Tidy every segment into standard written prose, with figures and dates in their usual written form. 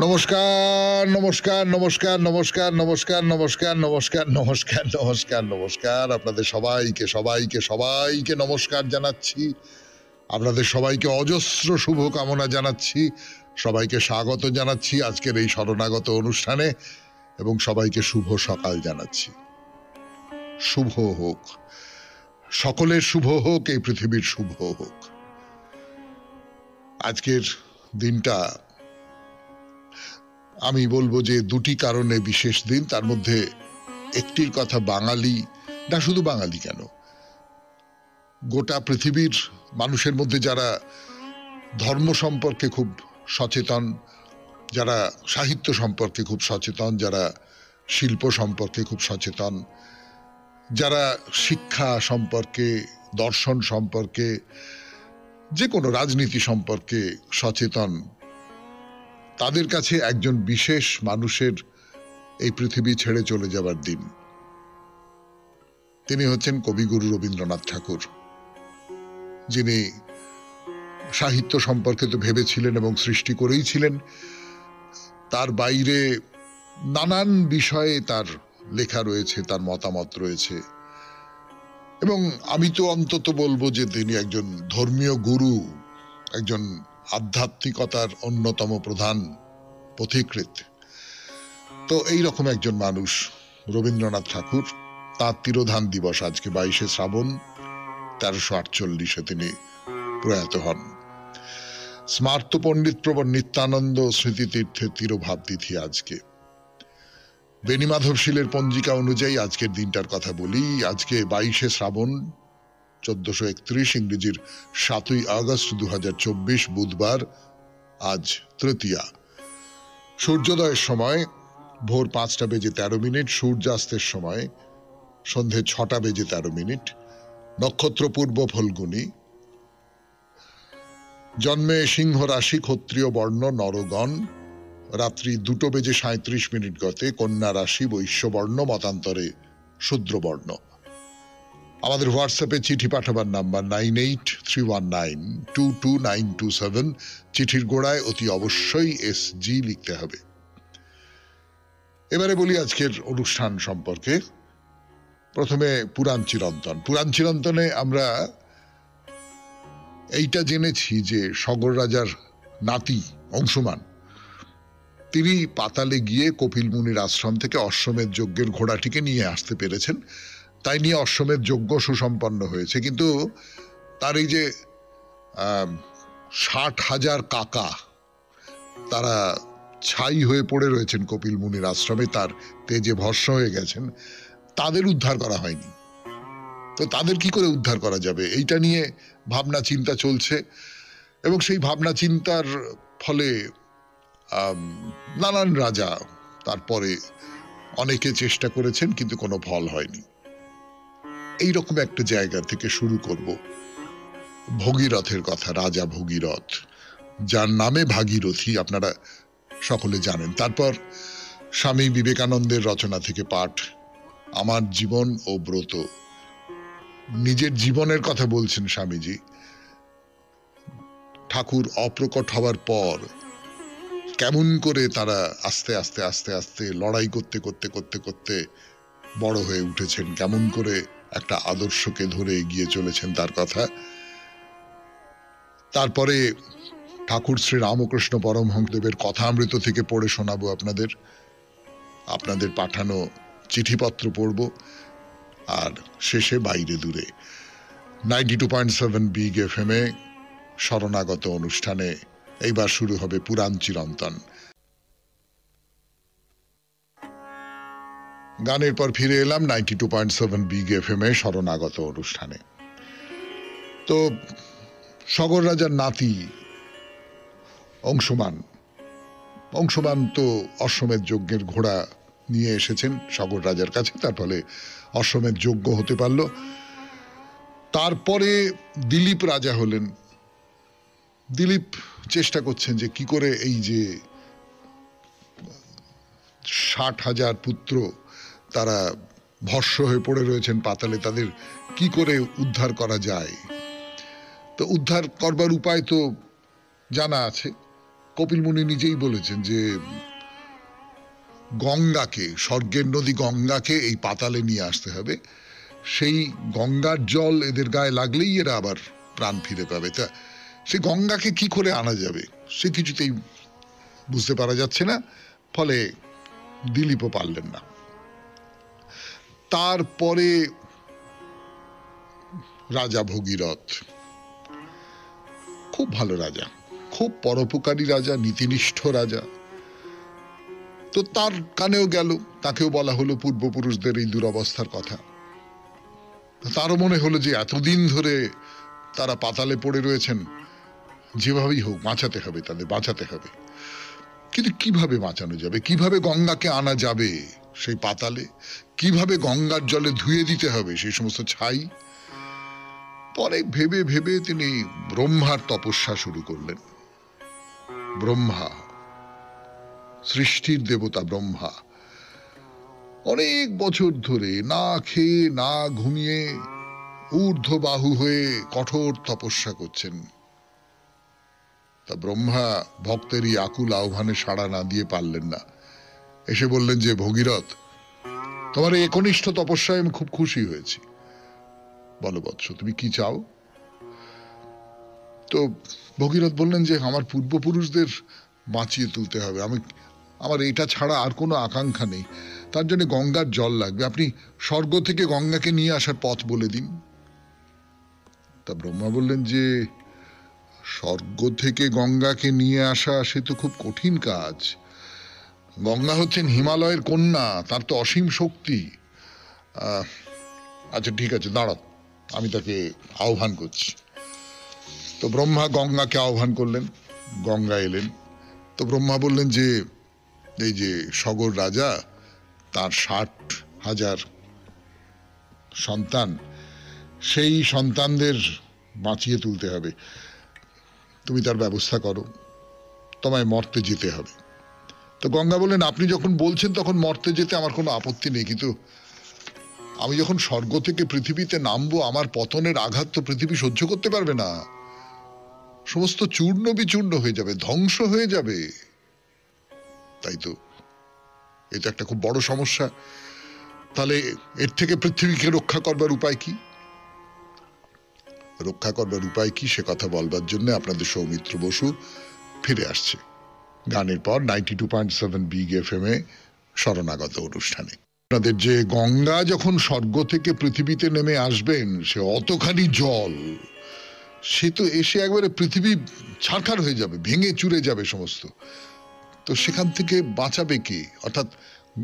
নমস্কার নমস্কার নমস্কার নমস্কার নমস্কার নমস্কার নমস্কার নমস্কার নমস্কার নমস্কার আপনাদের সবাইকে সবাইকে সবাইকে নমস্কার জানাচ্ছি। আপনাদের সবাইকে অজস্র শুভ কামনা জানাচ্ছি, সবাইকে স্বাগত জানাচ্ছি আজকের এই শরণাগত অনুষ্ঠানে এবং সবাইকে শুভ সকাল জানাচ্ছি। শুভ হোক, সকলের শুভ হোক, এই পৃথিবীর শুভ হোক। আজকের দিনটা আমি বলবো যে দুটি কারণে বিশেষ দিন। তার মধ্যে একটির কথা বাঙালি না, শুধু বাঙালি কেন, গোটা পৃথিবীর মানুষের মধ্যে যারা ধর্ম সম্পর্কে খুব সচেতন, যারা সাহিত্য সম্পর্কে খুব সচেতন, যারা শিল্প সম্পর্কে খুব সচেতন, যারা শিক্ষা সম্পর্কে, দর্শন সম্পর্কে, যে কোনো রাজনীতি সম্পর্কে সচেতন, তাদের কাছে একজন বিশেষ মানুষের এই পৃথিবী ছেড়ে চলে যাবার দিন। তিনি হচ্ছেন কবিগুরু রবীন্দ্রনাথ ঠাকুর, যিনি সাহিত্য সম্পর্কে তো ভেবেছিলেন এবং সৃষ্টি করেই ছিলেন, তার বাইরে নানান বিষয়ে তার লেখা রয়েছে, তার মতামত রয়েছে। এবং আমি তো অন্তত বলবো যে তিনি একজন ধর্মীয় গুরু, একজন আধ্যাত্মিকতার অন্যতম প্রধান পথিকৃৎ। তো এইরকম একজন মানুষ রবীন্দ্রনাথ ঠাকুর, তাঁর তিরোধান দিবস আজকে 22শে শ্রাবণ 1348 তিনি প্রয়াত হন। স্মার্ত পণ্ডিত প্রবর নিত্যানন্দ স্মৃতিতীর্থের তিরোভাব তিথি আজকে। বেণীমাধবশীলের পঞ্জিকা অনুযায়ী আজকের দিনটার কথা বলি। আজকে 22শে শ্রাবণ 1431, ইংরেজির 7ই আগস্ট 2024, বুধবার। আজ তৃতীয়া। সূর্যোদয়ের সময় ভোর 5:13, সূর্যাস্তের সময় সন্ধে 6:13। নক্ষত্র পূর্ব ফল্গুনী। জন্মে সিংহ রাশি, ক্ষত্রিয় বর্ণ, নরগণ। রাত্রি 2:37 গতে কন্যা রাশি, বৈশ্য বর্ণ, মতান্তরে শূদ্রবর্ণ। আমাদের হোয়াটসঅ্যাপে চিঠি পাঠাবার নাম্বার 9831922927। চিঠির গোড়ায় অতি অবশ্যই SG লিখতে হবে। এবারে বলি আজকের অনুষ্ঠান সম্পর্কে। প্রথমে পুরাণ চিরন্তন। পুরাণ চিরন্তনে আমরা এইটা জেনেছি যে সগর রাজার নাতি অংশুমান, তিনি পাতালে গিয়ে কপিল মুনির আশ্রম থেকে অশ্বমেধ যজ্ঞের ঘোড়াটিকে নিয়ে আসতে পেরেছেন। তাই নিয়ে অশ্বমেধ যজ্ঞ সুসম্পন্ন হয়েছে। কিন্তু তার এই যে 60,000 কাকা, তারা ছাই হয়ে পড়ে রয়েছেন কপিল মুনির আশ্রমে, তার তেজে ভস্ম হয়ে গেছেন, তাদের উদ্ধার করা হয়নি। তো তাদের কি করে উদ্ধার করা যাবে, এইটা নিয়ে ভাবনা চিন্তা চলছে। এবং সেই ভাবনা চিন্তার ফলে নানান রাজা তারপরে অনেকে চেষ্টা করেছেন, কিন্তু কোনো ফল হয়নি। এইরকম একটা জায়গা থেকে শুরু করব ভগীরথের কথা। রাজা ভগীরথ, যার নামে ভাগীরথী, আপনারা সকলে জানেন। তারপর স্বামী বিবেকানন্দের রচনা থেকে পাঠ, আমার জীবন ও ব্রত। নিজের জীবনের কথা বলছেন স্বামীজি। ঠাকুর অপ্রকট হবার পর কেমন করে তারা আস্তে আস্তে আস্তে আস্তে লড়াই করতে করতে করতে করতে বড় হয়ে উঠেছেন, কেমন করে একটা আদর্শকে ধরে এগিয়ে চলেছেন, তার কথা। তারপরে ঠাকুর শ্রী রামকৃষ্ণ পরমহংসদেবের কথামৃত থেকে পড়ে শোনাবো আপনাদের, আপনাদের পাঠানো চিঠিপত্র পড়ব। আর শেষে বাইরে দূরে 92.7 বিগ FM এ শরণাগত অনুষ্ঠানে এইবার শুরু হবে পুরাণ চিরন্তন। গানের পর ফিরে এলাম 92.7 বিগ FM এ শরণাগত অনুষ্ঠানে। তো সগর রাজার নাতি অংশুমান তো অশ্বমেধ যজ্ঞের ঘোড়া নিয়ে এসেছেন সগর রাজার কাছে, তার ফলে অশ্বমেধ যজ্ঞ হতে পারল। তারপরে দিলীপ রাজা হলেন। দিলীপ চেষ্টা করছেন যে কি করে এই যে 60,000 পুত্র তারা ভস্ম হয়ে পড়ে রয়েছেন পাতালে, তাদের কি করে উদ্ধার করা যায়। তো উদ্ধার করবার উপায় তো জানা আছে, কপিল মুনি নিজেই বলেছেন যে গঙ্গাকে, স্বর্গের নদী গঙ্গাকে এই পাতালে নিয়ে আসতে হবে, সেই গঙ্গার জল এদের গায়ে লাগলেই এরা আবার প্রাণ ফিরে পাবে। তা সেই গঙ্গাকে কি করে আনা যাবে সে কিছুতেই বুঝতে পারা যাচ্ছে না, ফলে দিলীপও পারলেন না। তারপরে রাজা ভগীরথ, খুব ভালো রাজা, খুব পরোপকারী রাজা, নীতিনিষ্ঠ রাজা। তো তার কানেও গেল, তাকেও বলা হলো পূর্বপুরুষদের এই দুরবস্থার কথা। তারও মনে হলো যে এতদিন ধরে তারা পাতালে পড়ে রয়েছেন, যেভাবেই হোক বাঁচাতে হবে, তাদের বাঁচাতে হবে। কিন্তু কিভাবে বাঁচানো যাবে, কিভাবে গঙ্গাকে আনা যাবে সেই পাতালে, কিভাবে গঙ্গার জলে ধুয়ে দিতে হবে সেই সমস্ত ছাই। পরে ভেবে ভেবে তিনি ব্রহ্মার তপস্যা শুরু করলেন। ব্রহ্মা, সৃষ্টির দেবতা ব্রহ্মা, অনেক বছর ধরে না খেয়ে না ঘুমিয়ে ঊর্ধ্ববাহু হয়ে কঠোর তপস্যা করছেন। তা ব্রহ্মা ভক্তেরই আকুল আহ্বানে সাড়া না দিয়ে পারলেন না। এসে বললেন যে ভগীরথ, তোমার এই একনিষ্ঠ তপস্যায় আমি খুব খুশি হয়েছি, বলো বৎস তুমি কি চাও? তো ভগীরথ বললেন যে আমার পূর্বপুরুষদের বাঁচিয়ে তুলতে হবে, আমার এটা ছাড়া আর কোনো আকাঙ্ক্ষা নেই। তার জন্য গঙ্গার জল লাগবে, আপনি স্বর্গ থেকে গঙ্গাকে নিয়ে আসার পথ বলে দিন। তা ব্রহ্মা বললেন যে স্বর্গ থেকে গঙ্গাকে নিয়ে আসা সে তো খুব কঠিন কাজ। গঙ্গা হচ্ছেন হিমালয়ের কন্যা, তার তো অসীম শক্তি। আচ্ছা ঠিক আছে, দাঁড়াও, আমি তাকে আহ্বান করছি। তো ব্রহ্মা গঙ্গাকে আহ্বান করলেন, গঙ্গা এলেন। তো ব্রহ্মা বললেন যে এই যে সগর রাজা, তার 60,000 সন্তান, সেই সন্তানদের বাঁচিয়ে তুলতে হবে, তুমি তার ব্যবস্থা করো, তোমায় মর্তে যেতে হবে। তো গঙ্গা বললেন আপনি যখন বলছেন তখন মর্তে যেতে আমার কোনো আপত্তি নেই, কিন্তু আমি যখন স্বর্গ থেকে পৃথিবীতে নামবো আমার পতনের আঘাত তো পৃথিবী সহ্য করতে পারবে না, সমস্ত চূর্ণ বিচূর্ণ হয়ে যাবে, ধ্বংস হয়ে যাবে। তাই তো এটা একটা খুব বড় সমস্যা। তাহলে এর থেকে পৃথিবীকে রক্ষা করবার উপায় কি? রক্ষা করবার উপায় কি সে কথা বলবার জন্য আপনাদের সৌমিত্র বসু ফিরে আসছে গানের পর 92.7 বিগ এফএম এ শরণাগত অনুষ্ঠানে। আপনাদের যে গঙ্গা যখন স্বর্গ থেকে পৃথিবীতে নেমে আসবেন, সে অতখানি জল, সে তো এসে একবারে পৃথিবী ছারখার হয়ে যাবে, ভেঙে চুরে যাবে সমস্ত। তো সেখান থেকে বাঁচাবে কে, অর্থাৎ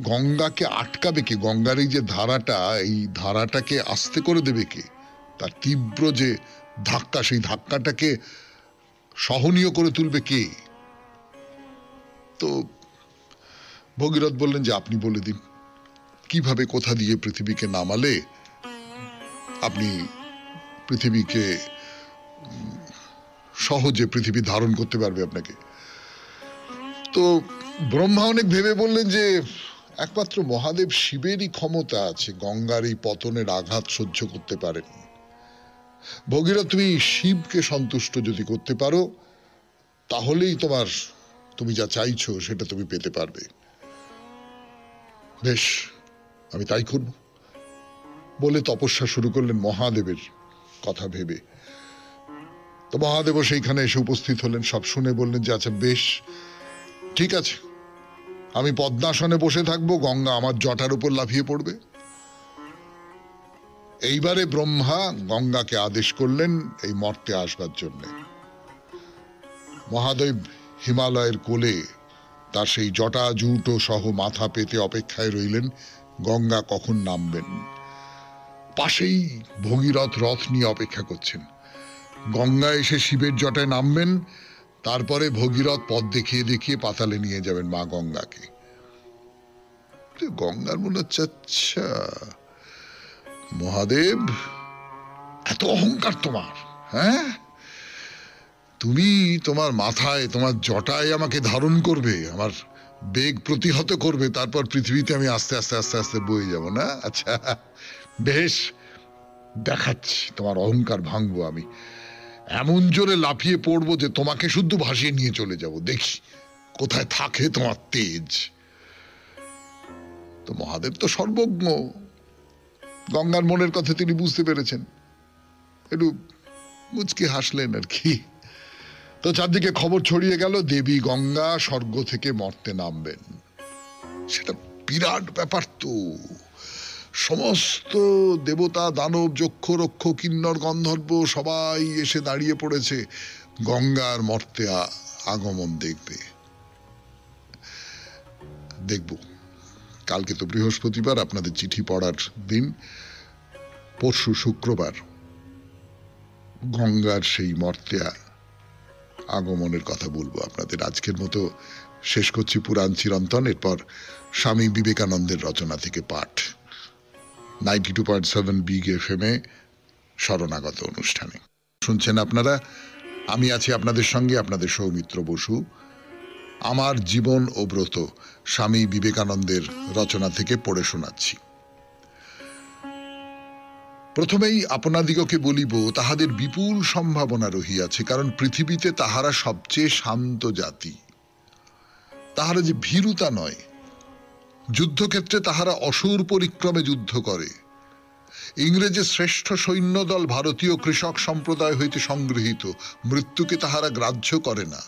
গঙ্গাকে আটকাবে কে? গঙ্গার এই যে ধারাটা, এই ধারাটাকে আস্তে করে দেবে কে? তার তীব্র যে ধাক্কা, সেই ধাক্কাটাকে সহনীয় করে তুলবে কে? তো ভগীরথ বললেন যে আপনি বলে দিন কিভাবে, কোথা দিয়ে পৃথিবীকে নামালে আপনি পৃথিবীকে সহজে পৃথিবী ধারণ করতে পারবে আপনাকে। তো ব্রহ্মা অনেক ভেবে বললেন যে একমাত্র মহাদেব শিবেরই ক্ষমতা আছে গঙ্গার এই পতনের আঘাত সহ্য করতে পারেন। ভগীরথ, তুমি শিবকে সন্তুষ্ট যদি করতে পারো তাহলেই তুমি যা চাইছো সেটা তুমি পেতে পারবে। বেশ, আমি তাই করব বলে তপস্যা শুরু করলেন মহাদেবের কথা ভেবে। তো মহাদেবও সেইখানে এসে উপস্থিত হলেন, সব শুনে বললেন যে আচ্ছা বেশ ঠিক আছে, আমি পদ্মাসনে বসে থাকবো, গঙ্গা আমার জটার উপর লাফিয়ে পড়বে। এইবারে ব্রহ্মা গঙ্গাকে আদেশ করলেন এই মর্তে আসবার জন্য। মহাদেব হিমালয়ের কোলে তার সেই জটা জুটো সহ মাথা পেতে অপেক্ষায় রইলেন গঙ্গা কখন নামবেন। পাশেই ভগীরথ রথ নিয়ে অপেক্ষা করছেন, গঙ্গা এসে শিবের জটায় নামবেন, তারপরে ভগীরথ পথ দেখিয়ে দেখিয়ে পাতালে নিয়ে যাবেন মা গঙ্গাকে। গঙ্গার মনে হচ্ছে আচ্ছা মহাদেব এত অহংকার তোমার, হ্যাঁ? তুমি তোমার মাথায়, তোমার জটায় আমাকে ধারণ করবে, আমার বেগ প্রতিহত করবে, তারপর পৃথিবীতে আমি আস্তে আস্তে আস্তে আস্তে বয়ে যাব না? আচ্ছা বেশ, দেখাচ্ছি তোমার অহংকার ভাঙবো আমি। এমন জোরে লাফিয়ে পড়বো যে তোমাকে শুদ্ধ ভাসিয়ে নিয়ে চলে যাব, দেখি কোথায় থাকে তোমার তেজ। তো মহাদেব তো সর্বজ্ঞ, গঙ্গার মনের কথা তিনি বুঝতে পেরেছেন, একটু মুচকি হাসলেন আর কি। তো চারদিকে খবর ছড়িয়ে গেল দেবী গঙ্গা স্বর্গ থেকে মর্তে নামবেন। সেটা বিরাট ব্যাপার তো। সমস্ত দেবতা, দানব, যক্ষ, রক্ষ, কিন্নর, গন্ধর্ব সবাই এসে দাঁড়িয়ে পড়েছে গঙ্গার মর্তে আগমন দেখবে। দেখব কালকে তো বৃহস্পতিবার, আপনাদের চিঠি পড়ার দিন। পরশু শুক্রবার গঙ্গার সেই মর্তে আগমনের কথা বলবো আপনাদের। আজকের মতো শেষ করছি পুরাণ চিরন্তন। এরপর স্বামী বিবেকানন্দের রচনা থেকে পাঠ 92.7 বিগ এফএম-এ শরণাগত অনুষ্ঠানে শুনছেন আপনারা। আমি আছি আপনাদের সঙ্গে, আপনাদের সৌমিত্র বসু। আমার জীবন ও ব্রত স্বামী বিবেকানন্দের রচনা থেকে পড়ে শোনাচ্ছি। প্রথমেই আপনাদিগকে বলিব, তাহাদের বিপুল সম্ভাবনা রহিয়াছে, কারণ পৃথিবীতে তাহারা সবচেয়ে শান্ত জাতি। তাহারা যে ভীরুতা নয়, যুদ্ধক্ষেত্রে তাহারা অসুর পরিক্রমে যুদ্ধ করে। ইংরেজের শ্রেষ্ঠ সৈন্যদল ভারতীয় কৃষক সম্প্রদায় হইতে সংগৃহীত, মৃত্যুকে তাহারা গ্রাহ্য করে না।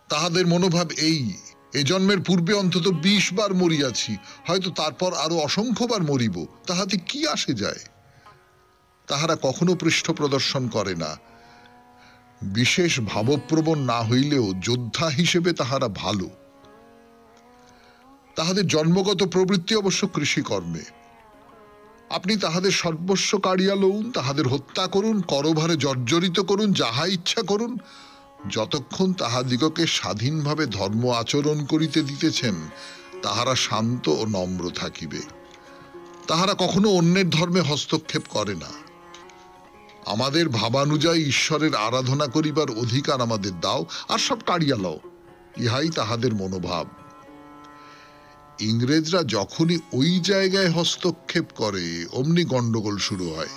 তাহাদের মনোভাব এই, এ জন্মের পূর্বে অন্তত 20 বার মরিয়াছি, হয়তো তারপর আরো অসংখ্যবার মরিব, তাহাতে কি আসে যায়। তাহারা কখনো পৃষ্ঠ প্রদর্শন করে না। বিশেষ ভাবপ্রবণ না হইলেও যোদ্ধা হিসেবে তাহারা ভালো। তাহাদের জন্মগত প্রবৃত্তি অবশ্য কৃষিকর্মে। আপনি তাহাদের সর্বস্ব কাড়িয়া লউন, তাহাদের হত্যা করুন, করভারে জর্জরিত করুন, যাহা ইচ্ছা করুন, যতক্ষণ তাহাদিগকে স্বাধীনভাবে ধর্ম আচরণ করিতে দিতেছেন, তাহারা শান্ত ও নম্র থাকিবে। তাহারা কখনো অন্যের ধর্মে হস্তক্ষেপ করে না। আমাদের ভাবানুযায়ী ঈশ্বরের আরাধনা করিবার অধিকার আমাদের দাও, আর সব কাড়িয়া লও, ইহাই তাহাদের মনোভাব। ইংরেজরা যখনই ওই জায়গায় হস্তক্ষেপ করে, অমনি গন্ডগোল শুরু হয়।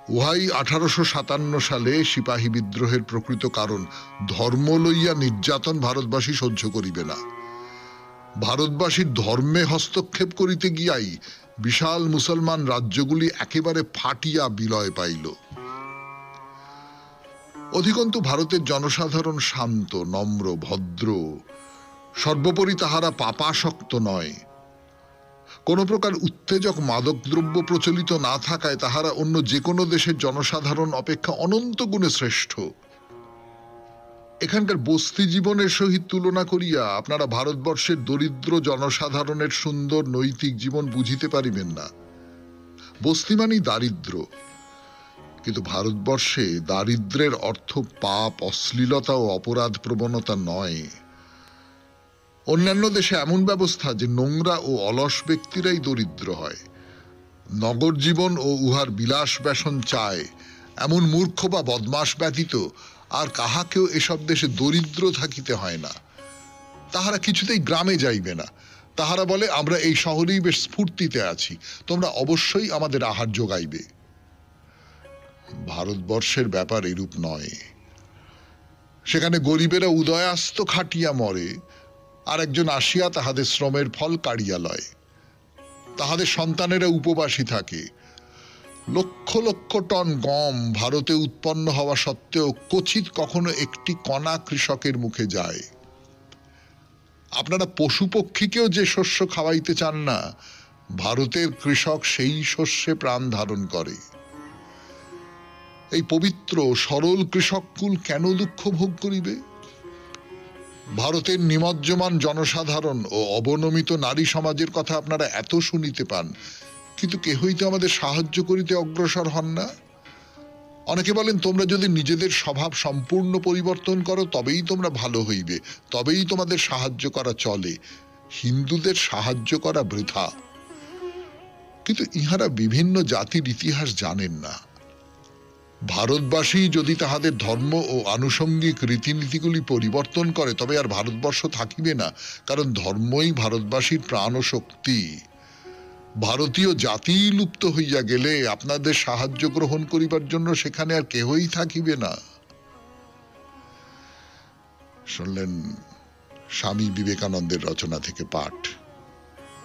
উহাই 1857 সালে সিপাহী বিদ্রোহের প্রকৃত কারণ। ধর্ম লইয়া নির্যাতন ভারতবাসী সহ্য করিবে না। ভারতবাসীর ধর্মে হস্তক্ষেপ করিতে গিয়াই বিশাল মুসলমান রাজ্যগুলি একেবারে ফাটিয়া বিলয় পাইল। অধিকন্তু ভারতের জনসাধারণ শান্ত, নম্র, ভদ্র। সর্বোপরি তাহারা পাপাসক্ত নয়। কোন প্রকার উত্তেজক মাদক দ্রব্য প্রচলিত না থাকায় তাহারা অন্য যে কোনো দেশের জনসাধারণ অপেক্ষা অনন্ত গুণে শ্রেষ্ঠ। এখানকার বস্তি জীবনের সহিত তুলনা করিয়া আপনারা ভারতবর্ষের দরিদ্র জনসাধারণের সুন্দর নৈতিক জীবন বুঝিতে পারিবেন না। বস্তি মানেই দারিদ্র, কিন্তু ভারতবর্ষে দারিদ্রের অর্থ পাপ, অশ্লীলতা ও অপরাধ প্রবণতা নয়। অন্যান্য দেশে এমন ব্যবস্থা যে নোংরা ও অলস ব্যক্তিরাই দরিদ্র হয়। নগর জীবন ও উহার বিলাস ব্যসন চায় এমন মূর্খ বা বদমাস ব্যতীত আর কাহাকেও এসব দেশে দরিদ্র থাকিতে হয় না। তাহারা কিছুতেই গ্রামে যাইবে না। তাহারা বলে, আমরা এই শহরেই বেশ স্ফূর্তিতে আছি, তোমরা অবশ্যই আমাদের আহার যোগাইবে। ভারতবর্ষের ব্যাপার এরূপ নয়। সেখানে গরিবেরা উদয়াস্ত খাটিয়া মরে, আর একজন আসিয়া তাহাদের শ্রমের ফল কাড়িয়া লয়। তাহাদের সন্তানেরা উপবাসী থাকে। লক্ষ লক্ষ টন গম ভারতে উৎপন্ন হওয়া সত্ত্বেও কচিত কখনো একটি কণা কৃষকের মুখে যায়। আপনারা পশু পক্ষীকেও যে শস্য খাওয়াইতে চান না, ভারতের কৃষক সেই শস্যে প্রাণ ধারণ করে। এই পবিত্র সরল কৃষককুল কেন দুঃখ ভোগ করিবে? ভারতের নিমজ্জমান জনসাধারণ ও অবনমিত নারী সমাজের কথা আপনারা এত শুনিতে পান, কিন্তু কেহই তো আমাদের সাহায্য করিতে অগ্রসর হন না। অনেকে বলেন, তোমরা যদি নিজেদের স্বভাব সম্পূর্ণ পরিবর্তন করো তবেই তোমরা ভালো হইবে, তবেই তোমাদের সাহায্য করা চলে। হিন্দুদের সাহায্য করা বৃথা। কিন্তু ইহারা বিভিন্ন জাতির ইতিহাস জানেন না। ভারতবাসী যদি তাহাদের ধর্ম ও আনুষঙ্গিক রীতিনীতিগুলি পরিবর্তন করে, তবে আর ভারতবর্ষ থাকিবে না, কারণ ধর্মই ভারতবাসীর প্রাণ ও শক্তি। ভারতীয় জাতি লুপ্ত হইয়া গেলে আপনাদের সাহায্য গ্রহণ করিবার জন্য সেখানে আর কেহই থাকিবে না। শুনলেন স্বামী বিবেকানন্দের রচনা থেকে পাঠ,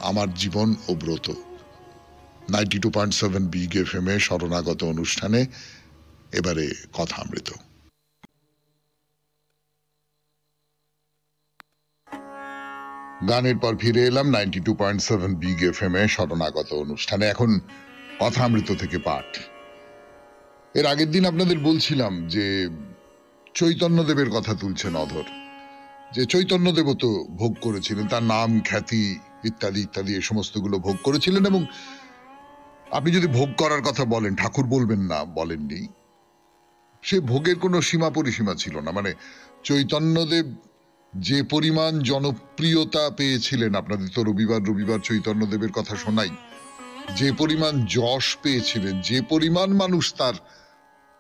আমার জীবন ও ব্রত। 92.7 বিগ এফএম এ শরণাগত অনুষ্ঠানে এবারে কথামৃত। গানের পর ফিরে এলাম 92.7 বিগ এফএম এ শরণাগত অনুষ্ঠানে। এখন কথামৃত থেকে পাঠ। এর আগের দিন আপনাদের বলছিলাম যে চৈতন্যদেবের কথা তুলছেন অধর, যে চৈতন্যদেবও তো ভোগ করেছিলেন, তার নাম খ্যাতি ইত্যাদি ইত্যাদি এই সমস্তগুলো ভোগ করেছিলেন। এবং আপনি যদি ভোগ করার কথা বলেন, ঠাকুর বলবেন না বলেননি, সে ভোগের কোনো সীমা পরিসীমা ছিল না। মানে চৈতন্যদেব যে পরিমাণ জনপ্রিয়তা পেয়েছিলেন, আপনাদের তো রবিবার রবিবার চৈতন্যদেবের কথা শোনাই, যে পরিমাণ যশ পেয়েছিলেন, যে পরিমাণ মানুষ তার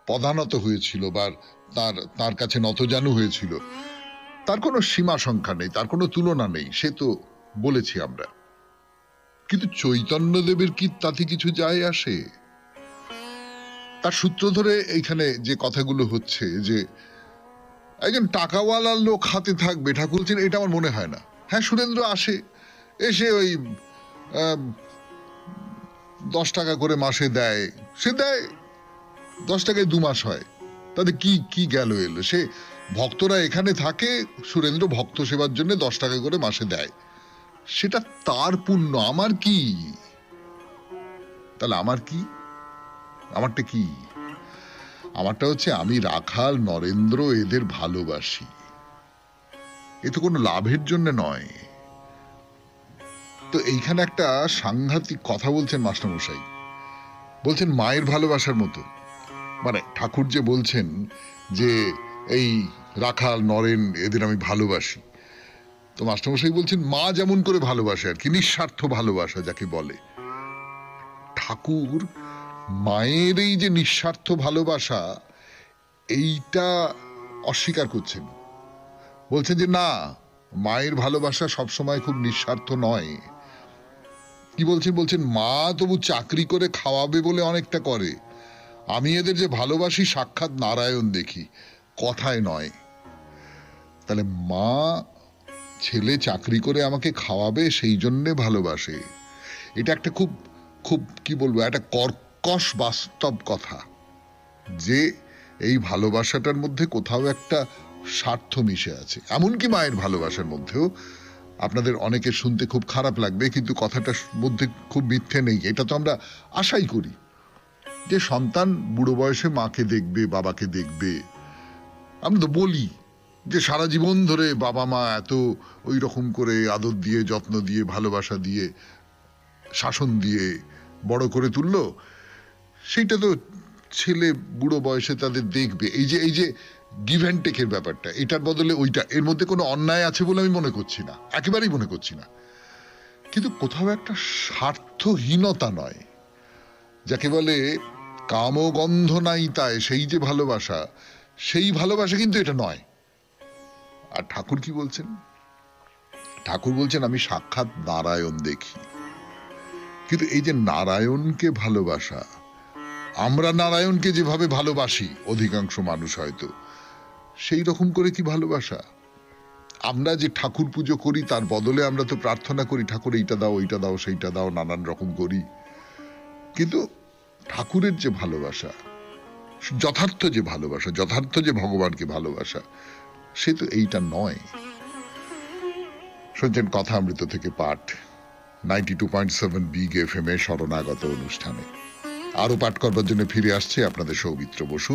পদানত হয়েছিল বা তার কাছে নতজানু হয়েছিল, তার কোনো সীমা সংখ্যা নেই, তার কোনো তুলনা নেই, সে তো বলেছি আমরা। কিন্তু চৈতন্যদেবের কি তাতে কিছু যায় আসে? তার সূত্র ধরে এইখানে যে কথাগুলো হচ্ছে যে একজন টাকাওয়ালা লোক হাতে থাকবে, ঠাকুর বলছেন এটা আমার মনে হয় না। হ্যাঁ, সুরেন্দ্র আসে, এসে ওই 10 টাকা করে মাসে দেয়, সে দেয় 10 টাকায় 2 মাস হয়, তাতে কি কি গেল এলো? সে ভক্তরা এখানে থাকে, সুরেন্দ্র ভক্ত সেবার জন্য 10 টাকা করে মাসে দেয়, সেটা তার পুণ্য, আমার কি? তাহলে আমার কি? আমারটা কি? আমারটা হচ্ছে আমি রাখাল নরেন্দ্র এদের ভালোবাসি, এ তো কোনো লাভের জন্য নয়। তো এইখানে একটা সাংঘাতিক কথা বলছেন মাস্টারমশাই, বলছেন মায়ের ভালোবাসার মতো। মানে ঠাকুর যে বলছেন যে এই রাখাল নরেন এদের আমি ভালোবাসি, তো মাস্টারমশাই বলছেন মা যেমন করে ভালোবাসে আর কি, নিঃস্বার্থ ভালোবাসা যাকে বলে, ঠাকুর মায়ের এই যে নিঃস্বার্থ ভালোবাসা এইটা অস্বীকার করছেন। বলছেন যে না, মায়ের ভালোবাসা সবসময় খুব নিঃস্বার্থ নয়। কি বলছেন? বলছেন মা তবু চাকরি করে খাওয়াবে বলে অনেকটা করে, আমি এদের যে ভালোবাসি সাক্ষাৎ নারায়ণ দেখি, কথায় নয়। তাহলে মা ছেলে চাকরি করে আমাকে খাওয়াবে সেই জন্যে ভালোবাসে, এটা একটা খুব খুব কি বলবো, একটা কর্কশ বাস্তব কথা, যে এই ভালোবাসাটার মধ্যে কোথাও একটা স্বার্থ মিশে আছে। এমনকি মায়ের ভালোবাসার মধ্যেও আপনাদের অনেকের শুনতে খুব খারাপ লাগবে, কিন্তু কথাটার মধ্যে খুব মিথ্যে নেই, এটা তো আমরা আশাই করি যে সন্তান বুড়ো বয়সে মাকে দেখবে, বাবাকে দেখবে। আমরা তো বলি যে সারা জীবন ধরে বাবা মা এত ওই রকম করে আদর দিয়ে, যত্ন দিয়ে, ভালোবাসা দিয়ে, শাসন দিয়ে বড় করে তুললো, সেইটা তো ছেলে বুড়ো বয়সে তাদের দেখবে। এই যে গিভ অ্যান্ড টেকের ব্যাপারটা, এটার বদলে ওইটা, এর মধ্যে কোনো অন্যায় আছে বলে আমি মনে করছি না, একেবারেই মনে করছি না। কিন্তু কোথাও একটা স্বার্থহীনতা নয়, যাকে বলে কামগন্ধ নাই তাই, সেই যে ভালোবাসা, সেই ভালোবাসা কিন্তু এটা নয়। আর ঠাকুর কি বলছেন? ঠাকুর বলছেন আমি সাক্ষাৎ নারায়ণ দেখি। কিন্তু এই যে নারায়ণকে ভালোবাসা, আমরা নারায়ণকে যেভাবে ভালোবাসি অধিকাংশ মানুষ হয়তো সেই রকম করে কি ভালোবাসা? আমরা যে ঠাকুর পুজো করি তার বদলে আমরা তো প্রার্থনা করি ঠাকুর এইটা দাও, ওইটা দাও, সেইটা দাও, নানান রকম করি। কিন্তু ঠাকুরের যে ভালোবাসা, যথার্থ যে ভালোবাসা, যথার্থ যে ভগবানকে ভালোবাসা, সে তো এইটা নয়। শুনছেন কথামৃত থেকে পাঠ, 92.7 বিগ এফএম এ শরণাগত অনুষ্ঠানে। আরো পাঠ করবার জন্য ফিরে আসছে আপনাদের সৌমিত্র বসু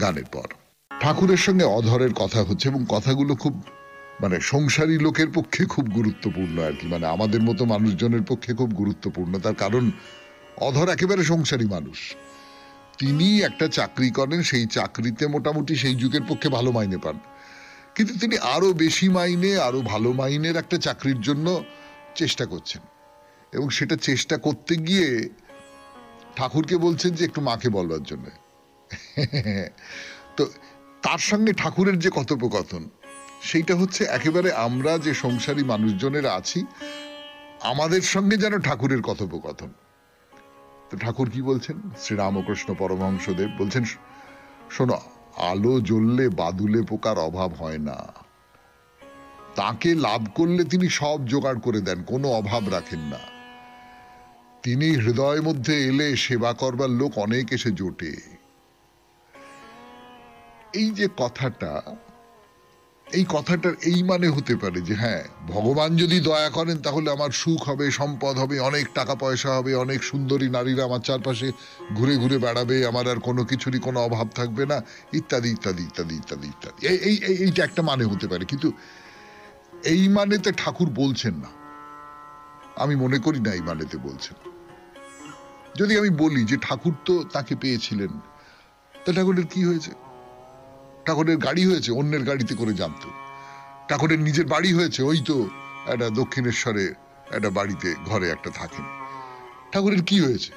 গানের পর। ঠাকুরের সঙ্গে অধরের কথা হচ্ছে, এবং কথাগুলো খুব মানে সংসারী লোকের পক্ষে খুব গুরুত্বপূর্ণ আর কি, মানে আমাদের মতো মানুষজনের পক্ষে খুব গুরুত্বপূর্ণ। তার কারণ অধর একেবারে সংসারী মানুষ, তিনি একটা চাকরি করেন, সেই চাকরিতে মোটামুটি সেই যুগের পক্ষে ভালো মাইনে পান, কিন্তু তিনি আরো বেশি মাইনে, আরো ভালো মাইনের একটা চাকরির জন্য চেষ্টা করছেন, এবং সেটা চেষ্টা করতে গিয়ে ঠাকুরকে বলছেন যে একটু মাকে বলবার জন্য। তো তার সঙ্গে ঠাকুরের যে কথোপকথন, সেইটা হচ্ছে একেবারে আমরা যে সংসারী মানুষজনের আছি, আমাদের সঙ্গে যেন ঠাকুরের কথোপকথন। তো ঠাকুর কি বলছেন? শ্রীরামকৃষ্ণ পরমহংসদেব বলছেন, শোনো, আলো জ্বললে বাদুলে পোকার অভাব হয় না। তাকে লাভ করলে তিনি সব জোগাড় করে দেন, কোনো অভাব রাখেন না। তিনি হৃদয় মধ্যে এলে সেবা করবার লোক অনেক এসে জোটে। এই যে কথাটা, এই কথাটার এই মানে হতে পারে যে হ্যাঁ, ভগবান যদি দয়া করেন তাহলে আমার সুখ হবে, সম্পদ হবে, অনেক টাকা পয়সা হবে, অনেক সুন্দরী নারীরা আমার চারপাশে ঘুরে ঘুরে বেড়াবে, আমার আর কোনো কিছুরই কোনো অভাব থাকবে না, ইত্যাদি ইত্যাদি ইত্যাদি ইত্যাদি ইত্যাদি। এইটা একটা মানে হতে পারে, কিন্তু এই মানেতে ঠাকুর বলছেন না। আমি মনে করি না এই মানেতে বলছেন। যদি আমি বলি যে ঠাকুর তো তাকে পেয়েছিলেন, তা ঠাকুরের কি হয়েছে? ঠাকুরের গাড়ি হয়েছে, অন্যের গাড়িতে করে জানতো। ঠাকুরের নিজের বাড়ি হয়েছে, ওই তো একটা দক্ষিণেশ্বরে একটা বাড়িতে ঘরে একটা থাকেন। ঠাকুরের কি হয়েছে?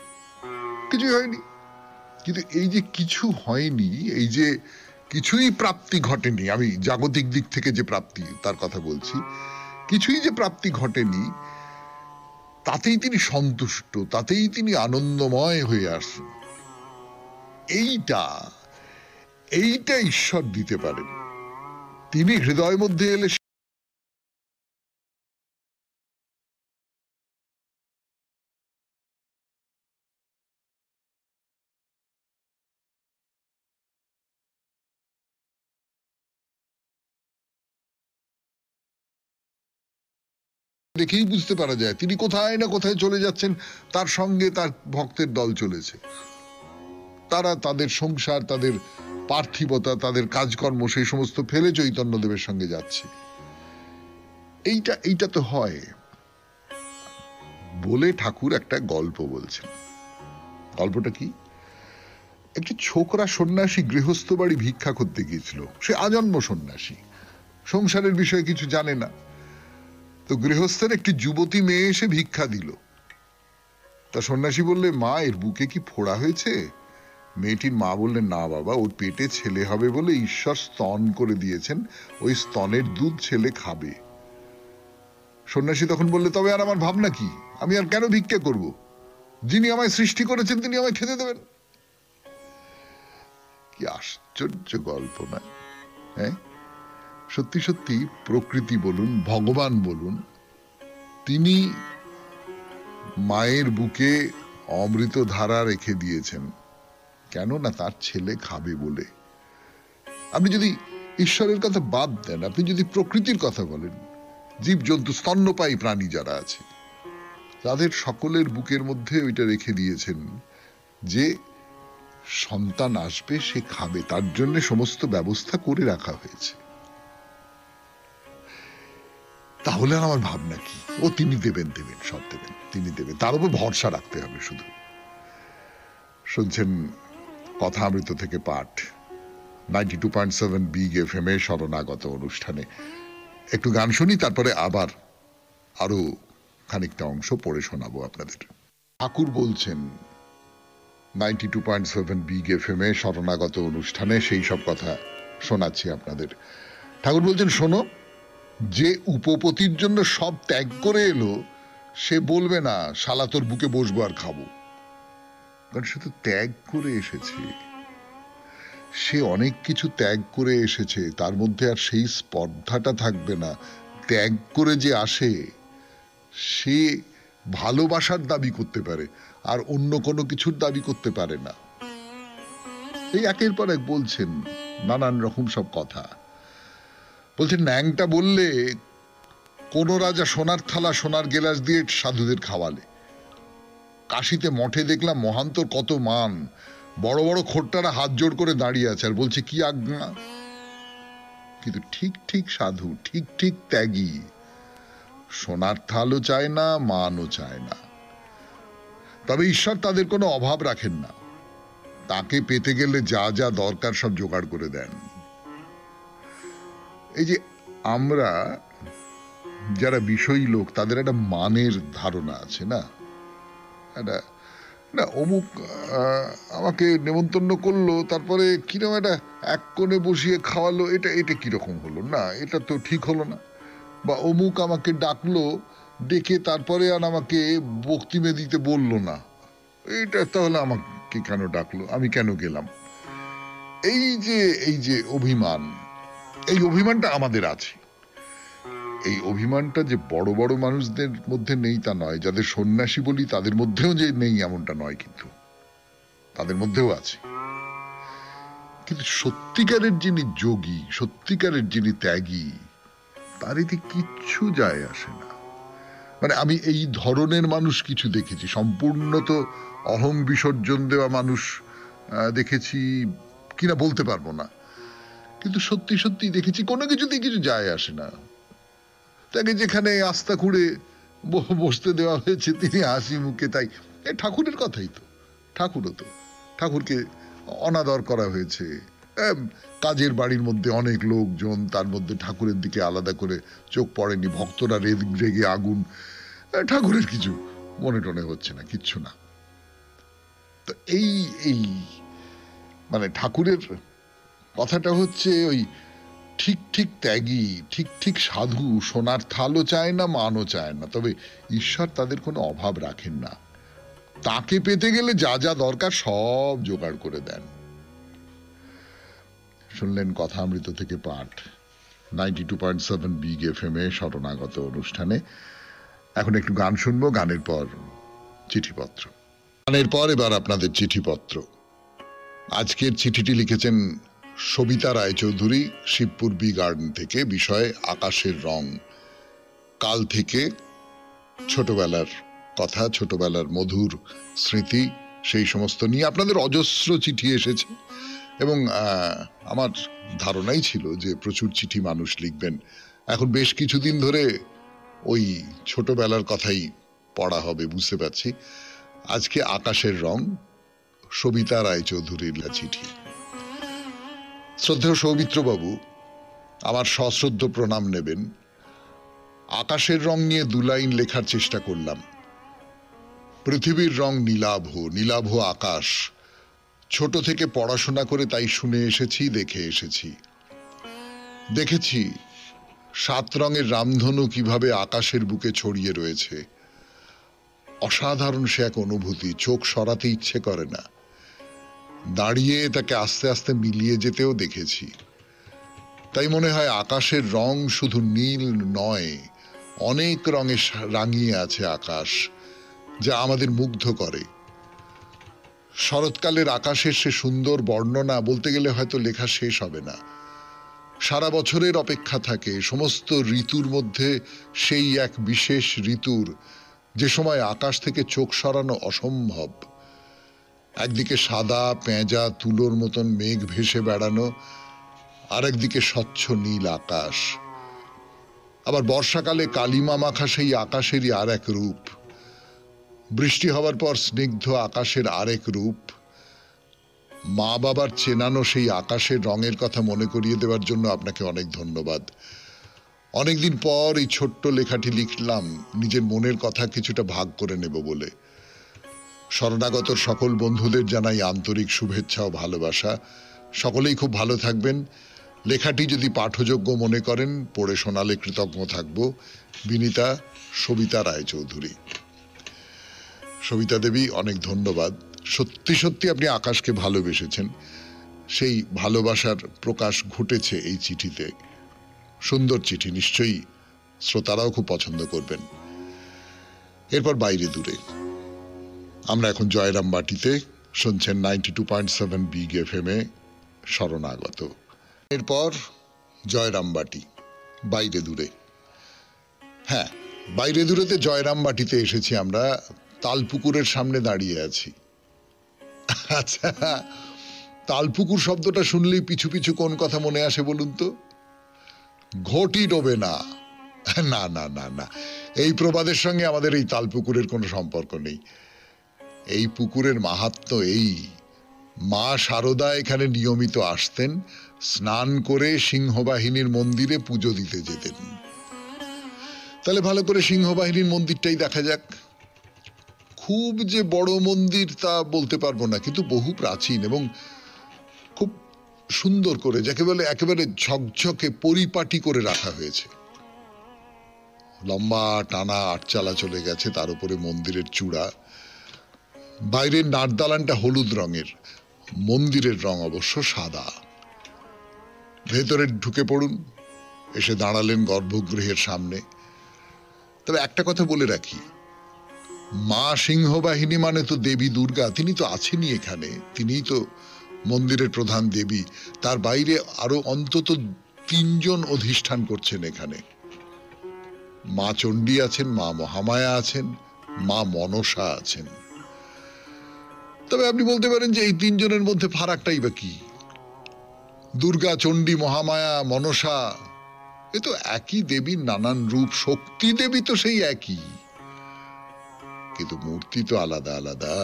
কিছুই হয়নি। কিন্তু এই যে কিছু হয়নি, এই যে কিছুই প্রাপ্তি ঘটেনি, আমি জাগতিক দিক থেকে যে প্রাপ্তি তার কথা বলছি, কিছুই যে প্রাপ্তি ঘটেনি, তাতেই তিনি সন্তুষ্ট, তাতেই তিনি আনন্দময় হয়ে আসেন। এইটা ঈশ্বর দিতে পারেন। তিনি হৃদয় মধ্যে এলে দেখেই বুঝতে পারা যায় তিনি কোথায় না কোথায় চলে যাচ্ছেন, তার সঙ্গে তার ভক্তের দল চলেছে। তারা তাদের সংসার, তাদের পার্থিবতা, তাদের কাজকর্ম সেই সমস্ত ফেলে চৈতন্যদেবের সঙ্গে যাচ্ছে। এইটা তো হয় বলে ঠাকুর একটা গল্প বলছেন। গল্পটা কি? একটি ছোকরা সন্ন্যাসী গৃহস্থ বাড়ি ভিক্ষা করতে গিয়েছিল। সে আজন্ম সন্ন্যাসী, সংসারের বিষয়ে কিছু জানে না। তো গৃহস্থের একটি যুবতী মেয়ে এসে ভিক্ষা দিল। তা সন্ন্যাসী বললে, মা, এর বুকে কি ফোড়া হয়েছে? মেয়েটির মা বললেন, না বাবা, ওর পেটে ছেলে হবে বলে ঈশ্বর স্তন করে দিয়েছেন, ওই স্তনের দুধ ছেলে খাবে। সন্ন্যাসী তখন বললে, তবে আর আমার ভাবনা কি? আমি আর কেন ভিক্ষা করব? যিনি আমায় সৃষ্টি করেছেন তিনি আমায় খেতে দেবেন। কি আশ্চর্য গল্প না? হ্যাঁ, সত্যি সত্যি প্রকৃতি বলুন, ভগবান বলুন, তিনি মায়ের বুকে অমৃত ধারা রেখে দিয়েছেন, কেন না তার ছেলে খাবে বলে। আপনি যদি ঈশ্বরের কথা বাদ দেন, আপনি যদি প্রকৃতির কথা বলেন, জীবজন্তু, স্তন্যপায়ী প্রাণী যারা আছে, তাদের সকলের বুকের মধ্যে ওইটা রেখে দিয়েছেন যে সন্তান আসবে, সে খাবে, তার জন্য সমস্ত ব্যবস্থা করে রাখা হয়েছে। তাহলে আমার ভাবনা কি? ও তিনি দেবেন, সব দেবেন, তিনি দেবেন, তার উপর ভরসা রাখতে হবে শুধু। শুনছেন কথা অমৃত থেকে পাঠ, 92.7 বিগ এফএম এ শরণাগত অনুষ্ঠানে। একটু গান শুনি, তারপরে আবার আরো খানিকটা অংশ পড়ে শোনাবো আপনাদের। ঠাকুর বলছেন 92.7 বিগ এফএম এ শরণাগত অনুষ্ঠানে, সেই সব কথা শোনাচ্ছি আপনাদের। ঠাকুর বলছেন, শোনো, যে উপপতির জন্য সব ত্যাগ করে এলো, সে বলবে না শালা তোর বুকে বসবো আর খাবো। কারণ সে তো ত্যাগ করে এসেছে, সে অনেক কিছু ত্যাগ করে এসেছে, তার মধ্যে আর সেই স্পর্ধাটা থাকবে না। ত্যাগ করে যে আসে, সে ভালোবাসার দাবি করতে পারে, আর অন্য কোনো কিছুর দাবি করতে পারে না। এই একের পর এক বলছেন নানান রকম সব কথা। বলছেন, ন্যাংটা বললে কোন রাজা সোনার থালা সোনার গেলাস দিয়ে সাধুদের খাওয়ালে। কাশিতে মঠে দেখলাম মহান্তর কত মান, বড় বড় খোট্টারা হাত জোড় করে দাঁড়িয়ে আছে আর বলছে কি আজ্ঞা। কিন্তু ঠিক ঠিক সাধু, ঠিক ঠিক ত্যাগী, সোনার থালও চায় না, মানও চায় না। তবে ঈশ্বর তাদের কোনো অভাব রাখেন না, তাকে পেতে গেলে যা যা দরকার সব জোগাড় করে দেন। এই যে আমরা যারা বিষয়ী লোক, তাদের একটা মানের ধারণা আছে না, একটা না অমুক আমাকে নেমন্তন্ন করলো, তারপরে কিরকম একটা এক কোণে বসিয়ে খাওয়ালো, এটা কিরকম হলো না, এটা তো ঠিক হলো না। বা অমুক আমাকে ডাকলো, ডেকে তারপরে আর আমাকে বক্তৃতা দিতে বলল না। এটা তাহলে আমাকে কেন ডাকলো, আমি কেন গেলাম? এই যে অভিমান, এই অভিমানটা আমাদের আছে। এই অভিমানটা যে বড় বড় মানুষদের মধ্যে নেই তা নয়, যাদের সন্ন্যাসী বলি তাদের মধ্যেও যে নেই এমনটা নয়, কিন্তু তাদের মধ্যেও আছে। কিন্তু সত্যিকারের যিনি যোগী, সত্যিকারের যিনি ত্যাগী, তার এতে কিচ্ছু যায় আসে না। মানে আমি এই ধরনের মানুষ কিছু দেখেছি, সম্পূর্ণ তো অহং বিসর্জন দেওয়া মানুষ দেখেছি কিনা বলতে পারবো না, কিন্তু সত্যি সত্যি দেখেছি কোনো কিছুতেই কিছু যায় আসে না। তাকে যেখানে আস্থা খুঁড়ে বসতে দেওয়া হয়েছে তিনি হাসি মুখে, তাই এই ঠাকুরের কথাই তো, ঠাকুরও তো, ঠাকুরকে অনাদর করা হয়েছে। কাজের বাড়ির মধ্যে অনেক লোকজন, তার মধ্যে ঠাকুরের দিকে আলাদা করে চোখ পড়েনি, ভক্তরা রেগে আগুন, ঠাকুরের কিছু মনে টনে হচ্ছে না, কিচ্ছু না। তো এই এই মানে ঠাকুরের কথাটা হচ্ছে ওই ঠিক ঠিক ত্যাগী, ঠিক ঠিক সাধু সোনার থালও চায় না, মানও চায় না, তবে ঈশ্বর তাদের কোনো অভাব রাখেন না। তাকে পেতে গেলে যা যা দরকার সব জোগাড় করে দেন। শুনলেন কথা অমৃত থেকে পাঠ 92.7 বিগ এফএম এ শরণাগত অনুষ্ঠানে। এখন একটু গান শুনবো, গানের পর চিঠিপত্র। গানের পর এবার আপনাদের চিঠিপত্র। আজকের চিঠিটি লিখেছেন সবিতা রায়চৌধুরী, শিবপুর বি গার্ডেন থেকে। বিষয় আকাশের রং। কাল থেকে ছোটবেলার কথা, ছোটবেলার মধুর স্মৃতি, সেই সমস্ত নিয়ে আপনাদের অজস্র চিঠি এসেছে এবং আমার ধারণাই ছিল যে প্রচুর চিঠি মানুষ লিখবেন। এখন বেশ কিছুদিন ধরে ওই ছোটবেলার কথাই পড়া হবে বুঝতে পারছি। আজকে আকাশের রং, সবিতা রায়চৌধুরীর চিঠি। শ্রদ্ধেয় সৌমিত্রবাবু, আমার সশ্রদ্ধ প্রণাম নেবেন। আকাশের রং নিয়ে 2 লাইন লেখার চেষ্টা করলাম। পৃথিবীর রং নীলাভ, নীলাভ আকাশ। ছোট থেকে পড়াশোনা করে তাই শুনে এসেছি, দেখে এসেছি। দেখেছি 7 রঙের রামধনু কিভাবে আকাশের বুকে ছড়িয়ে রয়েছে। অসাধারণ সে এক অনুভূতি, চোখ সরাতে ইচ্ছে করে না। দাঁড়িয়ে তাকে আস্তে আস্তে মিলিয়ে যেতেও দেখেছি। তাই মনে হয় আকাশের রং শুধু নীল নয়, অনেক রঙে রাঙিয়ে আছে আকাশ, যা আমাদের মুগ্ধ করে। শরৎকালের আকাশের সে সুন্দর বর্ণনা বলতে গেলে হয়তো লেখা শেষ হবে না। সারা বছরের অপেক্ষা থাকে সমস্ত ঋতুর মধ্যে সেই এক বিশেষ ঋতুর, যে সময় আকাশ থেকে চোখ সরানো অসম্ভব। একদিকে সাদা পেঁজা তুলোর মতন মেঘ ভেসে বেড়ানো, আর একদিকে স্বচ্ছ নীল আকাশ। আবার বর্ষাকালে কালিমা মাখা সেই আকাশেরই আর এক রূপ। বৃষ্টি হওয়ার পর স্নিগ্ধ আকাশের আরেক রূপ। মা বাবার চেনানো সেই আকাশের রঙের কথা মনে করিয়ে দেওয়ার জন্য আপনাকে অনেক ধন্যবাদ। অনেকদিন পর এই ছোট্ট লেখাটি লিখলাম, নিজের মনের কথা কিছুটা ভাগ করে নেব বলে। শরণাগত সকল বন্ধুদের জানাই আন্তরিক শুভেচ্ছা ও ভালোবাসা। সকলেই খুব ভালো থাকবেন। লেখাটি যদি পাঠযোগ্য মনে করেন পড়ে শোনালে কৃতজ্ঞ থাকব। বিনীতা, সবিতা রায়চৌধুরী। সবিতা দেবী, অনেক ধন্যবাদ। সত্যি সত্যি আপনি আকাশকে ভালোবেসেছেন, সেই ভালোবাসার প্রকাশ ঘটেছে এই চিঠিতে। সুন্দর চিঠি, নিশ্চয়ই শ্রোতারাও খুব পছন্দ করবেন। এরপর বাইরে দূরে। আমরা এখন জয়রামবাটিতে, শুনছেন 92.7 বিগ এফএম এ শরণাগত। এরপর জয়রামবাটি, বাইরে দূরে। হ্যাঁ, বাইরে দূরেতে জয়রামবাটিতে এসেছি আমরা। তালপুকুরের সামনে দাঁড়িয়ে আছি। আচ্ছা, তালপুকুর শব্দটা শুনলেই পিছু পিছু কোন কথা মনে আসে বলুন তো? ঘটি ডোবে না। না না না না, এই প্রবাদের সঙ্গে আমাদের এই তালপুকুরের কোনো সম্পর্ক নেই। এই পুকুরের মাহাত্ম্য এই, মা শারদা এখানে নিয়মিত আসতেন, স্নান করে সিংহবাহিনীর মন্দিরে পুজো দিতে যেতেন। তাহলে ভালো করে সিংহবাহিনীর মন্দিরটাই দেখা যাক। খুব যে বড় মন্দির তা বলতে পারবো না, কিন্তু বহু প্রাচীন এবং খুব সুন্দর করে, যাকে বলে একেবারে ঝকঝকে পরিপাটি করে রাখা হয়েছে। লম্বা টানা আটচালা চলে গেছে, তার উপরে মন্দিরের চূড়া। বাইরের নাটদালানটা হলুদ রঙের, মন্দিরের রং অবশ্য সাদা। ভেতরে ঢুকে পড়ুন। এসে দাঁড়ালেন গর্ভগৃহের সামনে। তবে একটা কথা বলে রাখি, মা সিংহবাহিনী মানে তো দেবী দুর্গা, তিনি তো আছেনই এখানে, তিনিই তো মন্দিরের প্রধান দেবী। তার বাইরে আরো অন্তত 3 জন অধিষ্ঠান করছেন এখানে। মা চণ্ডী আছেন, মা মহামায়া আছেন, মা মনসা আছেন। তবে আপনি বলতে পারেন যে এই 3 জনের মধ্যে ফারাকটাই বা কি? দুর্গা, চণ্ডী, মহামায়া, মনসা এ তো একই দেবীর নানান রূপ। শক্তি দেবী তো সেই একই, কিন্তু মূর্তি তো আলাদা আলাদা,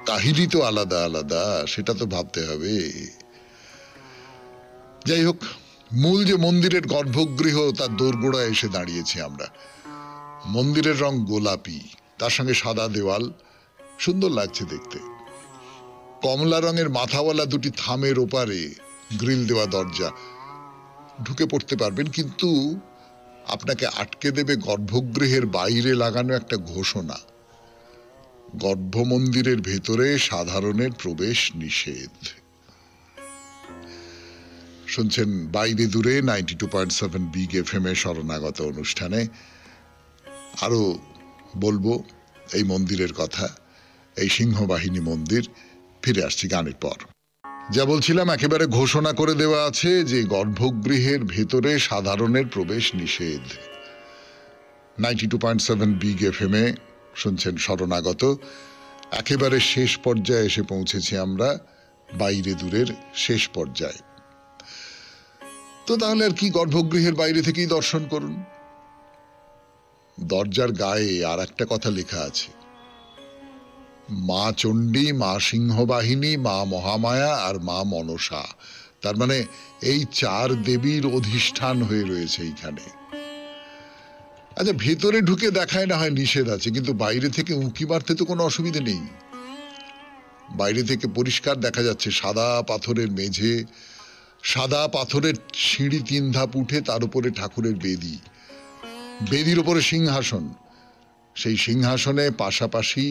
কাহিনী তো আলাদা আলাদা, সেটা তো ভাবতে হবে। যাই হোক, মূল যে মন্দিরের গর্ভগৃহ, তার দোরগোড়ায় এসে দাঁড়িয়েছি আমরা। মন্দিরের রং গোলাপি, তার সঙ্গে সাদা দেওয়াল, সুন্দর লাগছে দেখতে। কমলা রঙের মাথাওয়ালা দুটি থামের ওপারে গ্রিল দেওয়া দরজা। ঢুকে পড়তে পারবেন, কিন্তু আপনাকে আটকে দেবে গর্ভগৃহের বাইরে লাগানো একটা ঘোষণা, গর্ভ মন্দিরের ভেতরে সাধারণের প্রবেশ নিষেধ। শুনছেন বাইরে দূরে 92.7 বিগ এফএম এ শরণাগত অনুষ্ঠানে। আরো বলবো এই মন্দিরের কথা, এই সিংহবাহিনী মন্দির। ফিরে আসছি গানের পর। যা বলছিলাম, একেবারে ঘোষণা করে দেওয়া আছে যে গর্ভগৃহের ভেতরে সাধারণের প্রবেশ নিষেধ। 92.7 বিগ এফএম এ শুনছেন শরণাগত। একেবারে শেষ পর্যায়ে এসে পৌঁছেছি আমরা, বাইরে দূরের শেষ পর্যায়ে। তো তাহলে আর কি, গর্ভগৃহের বাইরে থেকেই দর্শন করুন। দরজার গায়ে আর একটা কথা লেখা আছে, মা চণ্ডী, মা সিংহবাহিনী, মা মহামায়া আর মা মনসা। তার মানে এই 4 দেবীর অধিষ্ঠান হয়ে রয়েছে এইখানে। আচ্ছা, ভেতরে ঢুকে দেখায় না হয় নিষেধ আছে, কিন্তু বাইরে থেকে উঁকি মারতে তো কোনো অসুবিধে নেই। বাইরে থেকে পরিষ্কার দেখা যাচ্ছে সাদা পাথরের মেঝে, সাদা পাথরের সিঁড়ি 3 ধাপ উঠে, তার উপরে ঠাকুরের বেদি, বেদির উপরে সিংহাসন, সেই সিংহাসনে পাশাপাশি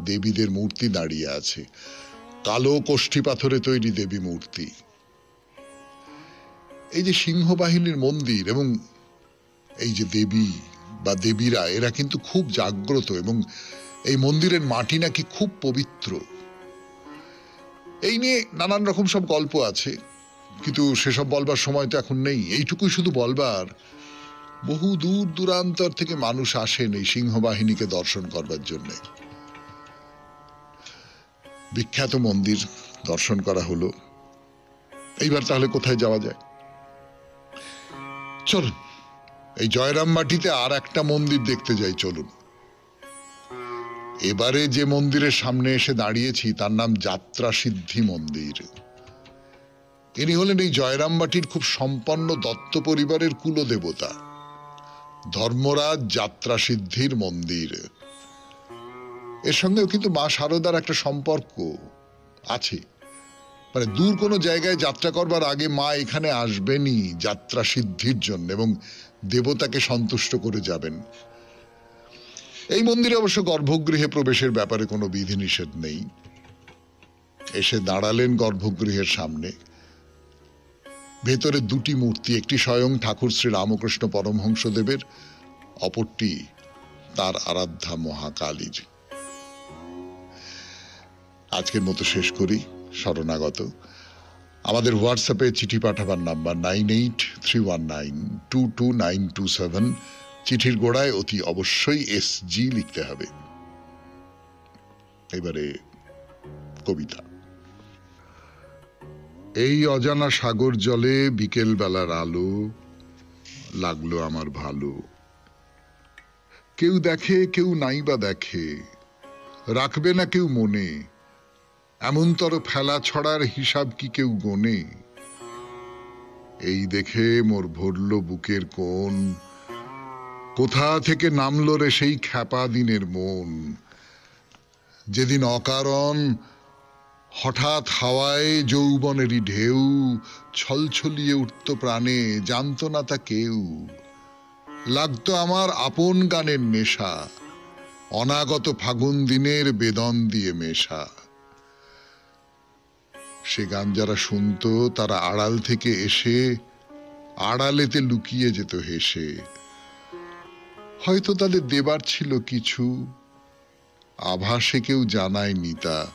দেবীদের মূর্তি দাঁড়িয়ে আছে, কালো কোষ্ঠী পাথরে তৈরি দেবী মূর্তি। এই যে সিংহবাহিনীর মন্দির এবং এই যে দেবী বা দেবীরা, এরা কিন্তু খুব জাগ্রত, এবং এই মন্দিরের মাটি নাকি খুব পবিত্র। এই নিয়ে নানান রকম সব গল্প আছে, কিন্তু সেসব বলবার সময় তো এখন নেই। এইটুকুই শুধু বলবার, বহু দূর দূরান্তর থেকে মানুষ আসেন এই সিংহবাহিনীকে দর্শন করবার জন্য। বিখ্যাত মন্দির দর্শন করা হলো, এইবার তাহলে কোথায় যাওয়া যায়? চলুন এই জয়রাম মাটিতে আর একটা মন্দির দেখতে যাই, চলুন। এবারে যে মন্দিরের সামনে এসে দাঁড়িয়েছি তার নাম যাত্রা সিদ্ধি মন্দির। ইনি হলেন এই জয়রামবাটির খুব সম্পন্ন দত্ত পরিবারের কুলদেবতা, ধর্মরাজ যাত্রা সিদ্ধির মন্দির। এর সঙ্গেও কিন্তু মা শারদার একটা সম্পর্ক আছে, মানে দূর কোনো জায়গায় যাত্রা করবার আগে মা এখানে আসবেনই যাত্রা সিদ্ধির জন্য, এবং দেবতাকে সন্তুষ্ট করে যাবেন। এই মন্দিরে অবশ্য গর্ভগৃহে প্রবেশের ব্যাপারে কোনো বিধিনিষেধ নেই। এসে দাঁড়ালেন গর্ভগৃহের সামনে। ভেতরে 2টি মূর্তি, একটি স্বয়ং ঠাকুর শ্রী রামকৃষ্ণ পরমহংসদেবের, অপরটি তার আরাধ্যা মহাকালীর। আজকের মতো শেষ করি শরণাগত। আমাদের হোয়াটসঅ্যাপে চিঠি পাঠাবার নাম্বার 9831922927। চিঠির গোড়ায় অতি অবশ্যই SG লিখতে হবে। এবারে কবিতা। এই অজানা সাগর জলে বিকেল বেলার আলো লাগলো আমার ভালো। কেউ দেখে কেউ নাই বা দেখে, রাখবে না কেউ মনে, এমনতর ফেলা ছড়ার হিসাব কি কেউ গোনে। এই দেখে মোর ভরল বুকের কোণ, কোথা থেকে নামলো রে সেই খ্যাপা দিনের মন। যেদিন অকারণ হঠাৎ হাওয়ায় যৌবনেরই ঢেউ ছলছলিয়ে উঠত প্রাণে, জানত না তা কেউ। লাগতো আমার আপন গানের নেশা, অনাগত ফাগুন দিনের বেদন দিয়ে মেশা। সে গান যারা শুনতো তারা আড়াল থেকে এসে আড়ালেতে লুকিয়ে যেত হেসে। হয়তো তাদের দেবার ছিল কিছু, আভাসে কেউ জানায়নি তা,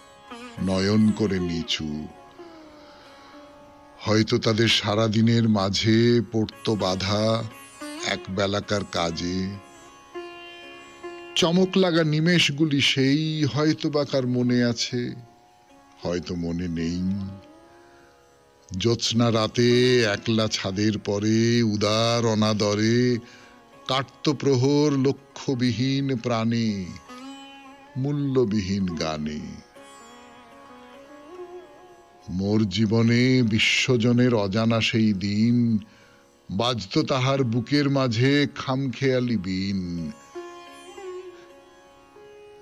নয়ন করে নিচু। হয়তো তাদের সারাদিনের মাঝে পড়তো বাধা এক বেলাকার কাজে। চমক লাগা নিমেষগুলি সেই হয়তো বা কার মনে আছে, হয়তো মনে নেই। জ্যোৎস্না রাতে একলা ছাদের পরে উদার অনাদরে কাটত প্রহর লক্ষ্যবিহীন প্রাণে, মূল্যবিহীন গানে। মোর জীবনে বিশ্বজনের অজানা সেই দিন বাজত তাহার বুকের মাঝে খামখেয়ালি বিন।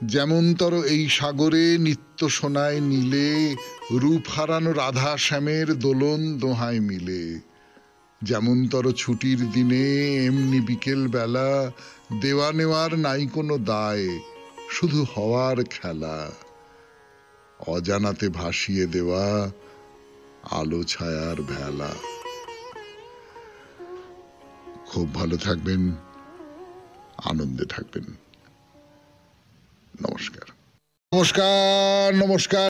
যেমনতর এই সাগরে নিত্য সোনায় নীলে রূপ হারানো রাধা শ্যামের দোলন দোহায় মিলে। যেমনতর ছুটির দিনে এমনি বিকেল বেলা দেওয়া নেওয়ার নাই কোনো দায়, শুধু হওয়ার খেলা। অজানাতে ভাসিয়ে দেওয়া আলো ছায়ার ভেলা। খুব ভালো থাকবেন, আনন্দে থাকবেন। নমস্কার, নমস্কার, নমস্কার।